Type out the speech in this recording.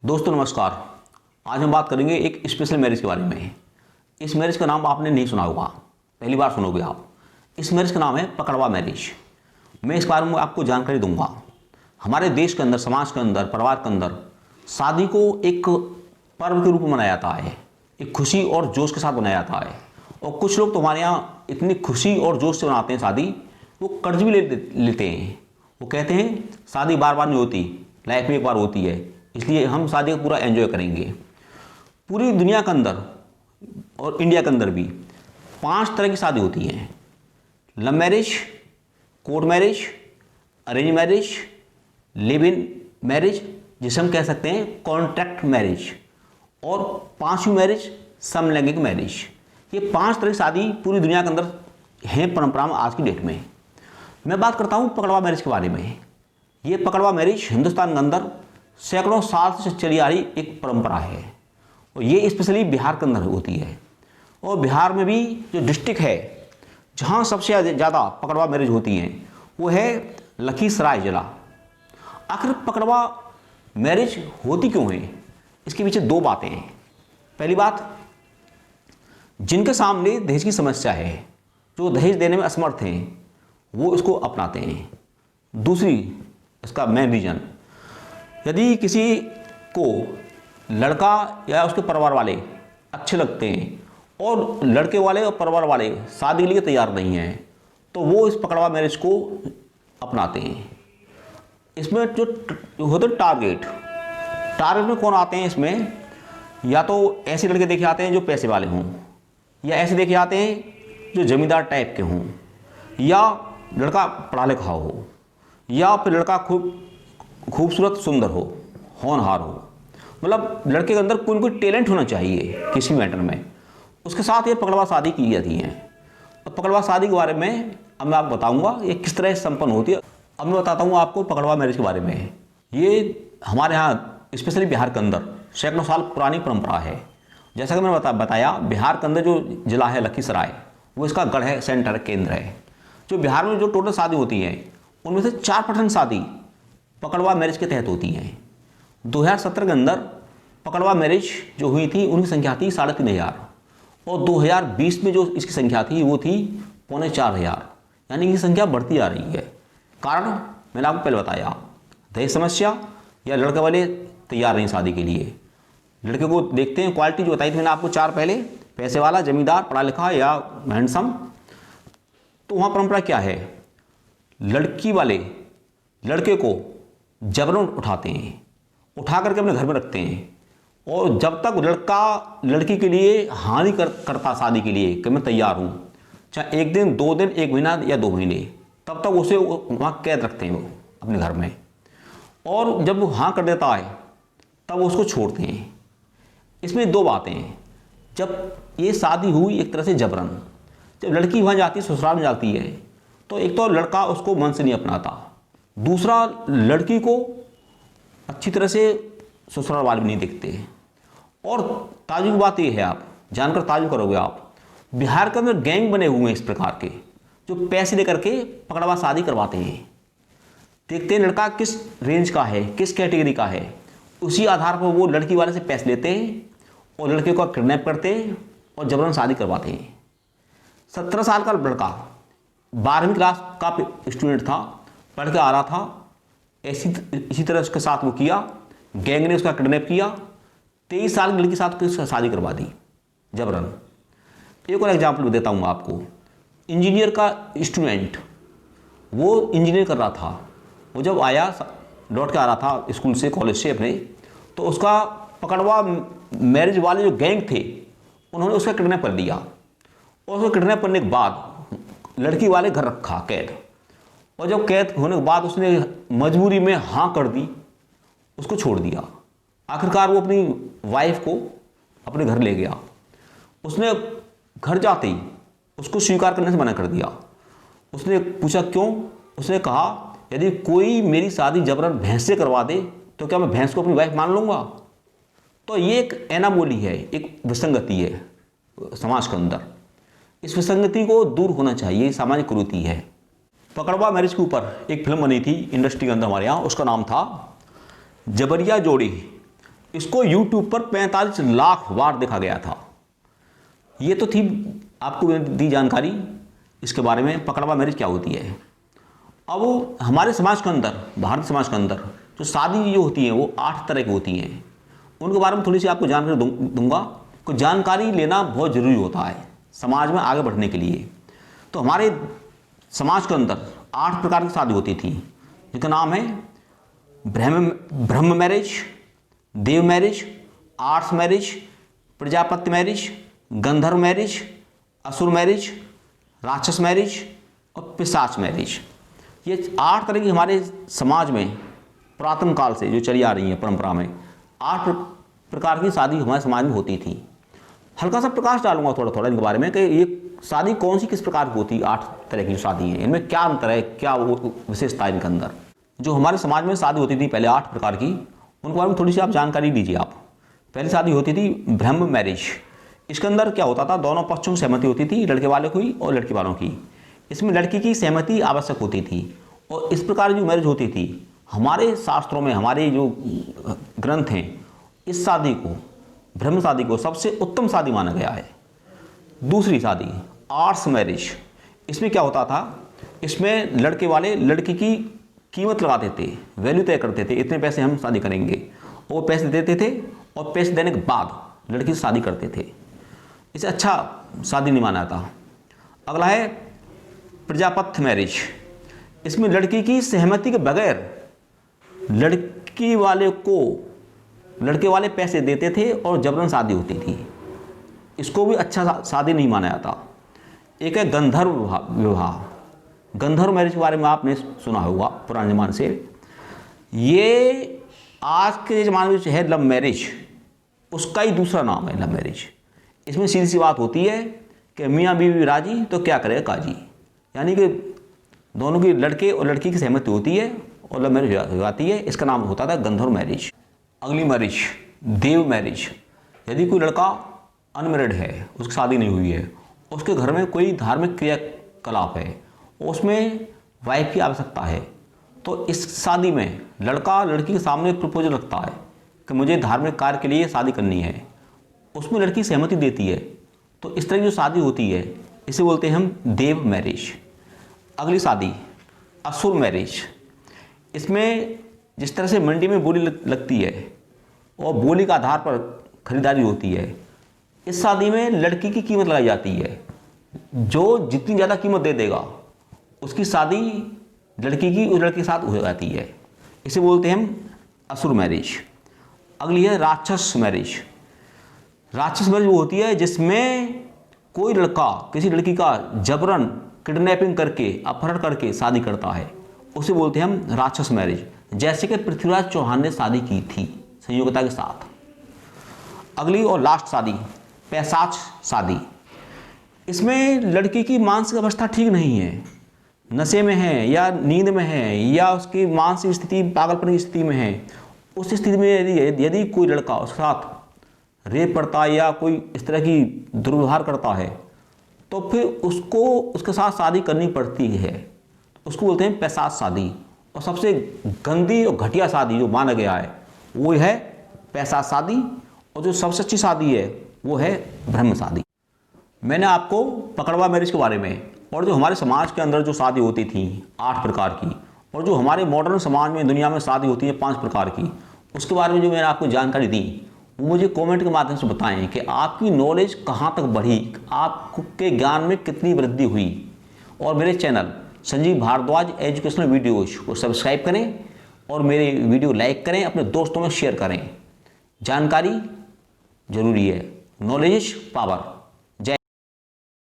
दोस्तों नमस्कार। आज हम बात करेंगे एक स्पेशल मैरिज के बारे में। इस मैरिज का नाम आपने नहीं सुना होगा, पहली बार सुनोगे आप। इस मैरिज का नाम है पकड़वा मैरिज। मैं इस बारे में आपको जानकारी दूंगा। हमारे देश के अंदर, समाज के अंदर, परिवार के अंदर शादी को एक पर्व के रूप में मनाया जाता है, एक खुशी और जोश के साथ मनाया जाता है। और कुछ लोग तो हमारे यहाँ इतनी खुशी और जोश से मनाते हैं शादी, वो कर्ज भी लेते हैं। वो कहते हैं शादी बार बार नहीं होती, लाइफ में एक बार होती है, इसलिए हम शादी को पूरा एंजॉय करेंगे। पूरी दुनिया के अंदर और इंडिया के अंदर भी 5 तरह की शादी होती हैं: love marriage, court marriage, arrange marriage, live in marriage जिसे हम कह सकते हैं कॉन्ट्रैक्ट मैरिज, और 5वीं मैरिज समलैंगिक मैरिज। ये 5 तरह की शादी पूरी दुनिया के अंदर हैं परंपरा में आज की डेट में। मैं बात करता हूँ पकड़वा मैरिज के बारे में। ये पकड़वा मैरिज हिंदुस्तान के अंदर सैकड़ों साल से चली आ रही एक परंपरा है, और ये स्पेशली बिहार के अंदर होती है। और बिहार में भी जो डिस्ट्रिक्ट है जहाँ सबसे ज़्यादा पकड़वा मैरिज होती हैं वो है लखीसराय जिला। आखिर पकड़वा मैरिज होती क्यों है, इसके पीछे 2 बातें हैं। पहली बात, जिनके सामने दहेज की समस्या है, जो दहेज देने में असमर्थ हैं, वो इसको अपनाते हैं। दूसरी, इसका मेन रीज़न, यदि किसी को लड़का या उसके परिवार वाले अच्छे लगते हैं और लड़के वाले और परिवार वाले शादी के लिए तैयार नहीं हैं, तो वो इस पकड़वा मैरिज को अपनाते हैं। इसमें जो होते टारगेट में कौन आते हैं इसमें, या तो ऐसे लड़के देखे आते हैं जो पैसे वाले हों, या ऐसे देखे आते हैं जो जमींदार टाइप के हों, या लड़का पढ़ा लिखा हो, या फिर लड़का खूबसूरत सुंदर हो, होनहार हो। मतलब लड़के के अंदर कोई ना कोई टैलेंट होना चाहिए किसी मैटर में। उसके साथ ये पकड़वा शादी की जाती है। तो पकड़वा शादी के बारे में अब मैं आपको बताऊंगा ये किस तरह से संपन्न होती है। अब मैं बताता हूँ आपको पकड़वा मैरिज के बारे में। ये हमारे यहाँ स्पेशली बिहार के अंदर सैकड़ों साल पुरानी परंपरा है। जैसा कि मैंने बताया, बिहार के अंदर जो जिला है लखीसराय, वो इसका गढ़ है, सेंटर केंद्र है। जो बिहार में जो टोटल शादी होती है उनमें से 4% शादी पकड़वा मैरिज के तहत होती हैं। 2017 के अंदर पकड़वा मैरिज जो हुई थी उनकी संख्या थी 3500, और 2020 में जो इसकी संख्या थी वो थी 4500। यानी कि संख्या बढ़ती आ रही है। कारण मैंने आपको पहले बताया, दहेज समस्या, या लड़के वाले तैयार नहीं शादी के लिए। लड़के को देखते हैं, क्वालिटी जो बताई थी मैंने आपको 4 पहले, पैसे वाला, जमींदार, पढ़ा लिखा या हैंडसम। तो वहाँ परंपरा क्या है, लड़की वाले लड़के को जबरन उठाते हैं, उठा करके अपने घर में रखते हैं, और जब तक लड़का लड़की के लिए हानि करता शादी के लिए कि मैं तैयार हूँ, चाहे 1 दिन, 2 दिन, 1 महीना या 2 महीने, तब तक उसे वहाँ कैद रखते हैं वो अपने घर में। और जब वो हाँ कर देता है तब उसको छोड़ते हैं। इसमें 2 बातें हैं। जब ये शादी हुई एक तरह से जबरन, जब लड़की वहाँ जाती है, ससुराल में जाती है, तो एक तो लड़का उसको मन से नहीं अपनाता, दूसरा लड़की को अच्छी तरह से ससुराल वाले भी नहीं देखते। और ताजुब बात ये है, आप जानकर ताजुब करोगे आप, बिहार के अंदर गैंग बने हुए हैं इस प्रकार के, जो पैसे लेकर के पकड़वा शादी करवाते हैं। देखते हैं लड़का किस रेंज का है, किस कैटेगरी का है, उसी आधार पर वो लड़की वाले से पैसे लेते हैं और लड़के को किडनैप करते हैं और जबरन शादी करवाते हैं। 17 साल का लड़का 12वीं क्लास का स्टूडेंट था, पढ़ के आ रहा था, इसी तरह उसके साथ वो किया, गैंग ने उसका किडनैप किया, 23 साल की लड़की के साथ उसकी शादी करवा दी जबरन। एक और एग्जाम्पल देता हूँ आपको। इंजीनियर का स्टूडेंट, वो इंजीनियर कर रहा था, वो जब आया, लौट के आ रहा था स्कूल से, कॉलेज से अपने, तो उसका पकड़वा मैरिज वाले जो गैंग थे उन्होंने उसका किडनैप कर लिया, और उसको किडनैप करने के बाद लड़की वाले घर रखा कैद। और जब कैद होने के बाद उसने मजबूरी में हाँ कर दी, उसको छोड़ दिया। आखिरकार वो अपनी वाइफ को अपने घर ले गया। उसने घर जाते ही उसको स्वीकार करने से मना कर दिया। उसने पूछा क्यों, उसने कहा यदि कोई मेरी शादी जबरन भैंस से करवा दे तो क्या मैं भैंस को अपनी वाइफ मान लूँगा। तो ये एक एनामोली है, एक विसंगति है समाज के अंदर। इस विसंगति को दूर होना चाहिए, सामाजिक कुरीति है। पकड़वा मैरिज के ऊपर एक फिल्म बनी थी इंडस्ट्री के अंदर हमारे यहाँ, उसका नाम था जबरिया जोड़ी। इसको यूट्यूब पर 45 लाख बार देखा गया था। ये तो थी आपको दी जानकारी इसके बारे में, पकड़वा मैरिज क्या होती है। अब हमारे समाज के अंदर, भारतीय समाज के अंदर जो शादी जो होती है वो 8 तरह की होती हैं। उनके बारे में थोड़ी सी आपको जानकारी दूंगा। कुछ जानकारी लेना बहुत ज़रूरी होता है समाज में आगे बढ़ने के लिए। तो हमारे समाज के अंदर 8 प्रकार की शादी होती थी, जिनका नाम है ब्रह्म मैरिज, देव मैरिज, आर्ट्स मैरिज, प्रजापत्य मैरिज, गंधर्व मैरिज, असुर मैरिज, राक्षस मैरिज और पिशाच मैरिज। ये 8 तरह की हमारे समाज में पुरातन काल से जो चली आ रही है परंपरा में 8 प्रकार की शादी हमारे समाज में होती थी। हल्का सा प्रकाश डालूंगा थोड़ा थोड़ा इनके बारे में कि ये शादी कौन सी किस प्रकार की होती है। 8 तरह की जो शादी है इनमें क्या अंतर है, क्या वो विशेषता है इनके अंदर। जो हमारे समाज में शादी होती थी पहले 8 प्रकार की, उनके बारे में थोड़ी सी आप जानकारी लीजिए आप। पहली शादी होती थी ब्रह्म मैरिज। इसके अंदर क्या होता था, दोनों पक्षों की सहमति होती थी, लड़के वाले की और लड़की वालों की। इसमें लड़की की सहमति आवश्यक होती थी और इस प्रकार जो मैरिज होती थी हमारे शास्त्रों में, हमारे जो ग्रंथ हैं, इस शादी को, ब्रह्म शादी को सबसे उत्तम शादी माना गया है। दूसरी शादी आर्ट्स मैरिज। इसमें क्या होता था, इसमें लड़के वाले लड़की की कीमत लगाते थे, वैल्यू तय करते थे, इतने पैसे हम शादी करेंगे, वो पैसे देते थे और पैसे देने के बाद लड़की से शादी करते थे। इसे अच्छा शादी नहीं माना था। अगला है प्रजापत्य मैरिज। इसमें लड़की की सहमति के बगैर लड़की वाले को लड़के वाले पैसे देते थे और जबरन शादी होती थी। इसको भी अच्छा शादी नहीं माना जाता। एक है गंधर्व विवाह। गंधर्व मैरिज के बारे में आपने सुना होगा पुराने ज़माने से। ये आज के ज़माने में है लव मैरिज, उसका ही दूसरा नाम है लव मैरिज। इसमें सीधी सी बात होती है कि मियाँ बीवी राजी तो क्या करे काजी, यानी कि दोनों की, लड़के और लड़की की सहमति होती है और लव मैरिज हो जाती है। इसका नाम होता था गंधर्व मैरिज। अगली मैरिज देव मैरिज। यदि कोई लड़का अनमेरिड है, उसकी शादी नहीं हुई है, उसके घर में कोई धार्मिक क्रियाकलाप है, उसमें वाइफ की आवश्यकता है, तो इस शादी में लड़का लड़की के सामने प्रपोजल रखता है कि मुझे धार्मिक कार्य के लिए शादी करनी है। उसमें लड़की सहमति देती है। तो इस तरह की जो शादी होती है इसे बोलते हैं हम देव मैरिज। अगली शादी असुर मैरिज। इसमें जिस तरह से मंडी में बोली लगती है और बोली का आधार पर खरीदारी होती है, इस शादी में लड़की की कीमत लगाई जाती है। जो जितनी ज़्यादा कीमत दे देगा उसकी शादी लड़की की उस लड़के के साथ हो जाती है। इसे बोलते हैं हम असुर मैरिज। अगली है राक्षस मैरिज। राक्षस मैरिज वो होती है जिसमें कोई लड़का किसी लड़की का जबरन किडनैपिंग करके, अपहरण करके शादी करता है, उसे बोलते हैं हम राक्षस मैरिज। जैसे कि पृथ्वीराज चौहान ने शादी की थी संयोगिता के साथ। अगली और लास्ट शादी पैशाच शादी। इसमें लड़की की मानसिक अवस्था ठीक नहीं है, नशे में है या नींद में है या उसकी मानसिक स्थिति पागलपन की स्थिति में है। उस स्थिति में यदि कोई लड़का उसके साथ रेप करता है या कोई इस तरह की दुर्व्यवहार करता है तो फिर उसको उसके साथ शादी करनी पड़ती है। उसको बोलते हैं पैशाच शादी। और सबसे गंदी और घटिया शादी जो माना गया है वो है पैशाच शादी, और जो सबसे अच्छी शादी है वो है ब्रह्म शादी। मैंने आपको पकड़वा मैरिज के बारे में और जो हमारे समाज के अंदर जो शादी होती थी 8 प्रकार की, और जो हमारे मॉडर्न समाज में दुनिया में शादी होती है 5 प्रकार की, उसके बारे में जो मैंने आपको जानकारी दी वो मुझे कमेंट के माध्यम से बताएं कि आपकी नॉलेज कहाँ तक बढ़ी, आपके ज्ञान में कितनी वृद्धि हुई। और मेरे channel Sanjeev Bhardwaj educational videos को सब्सक्राइब करें और मेरे वीडियो लाइक करें, अपने दोस्तों में शेयर करें। जानकारी जरूरी है, नॉलेज इज पावर।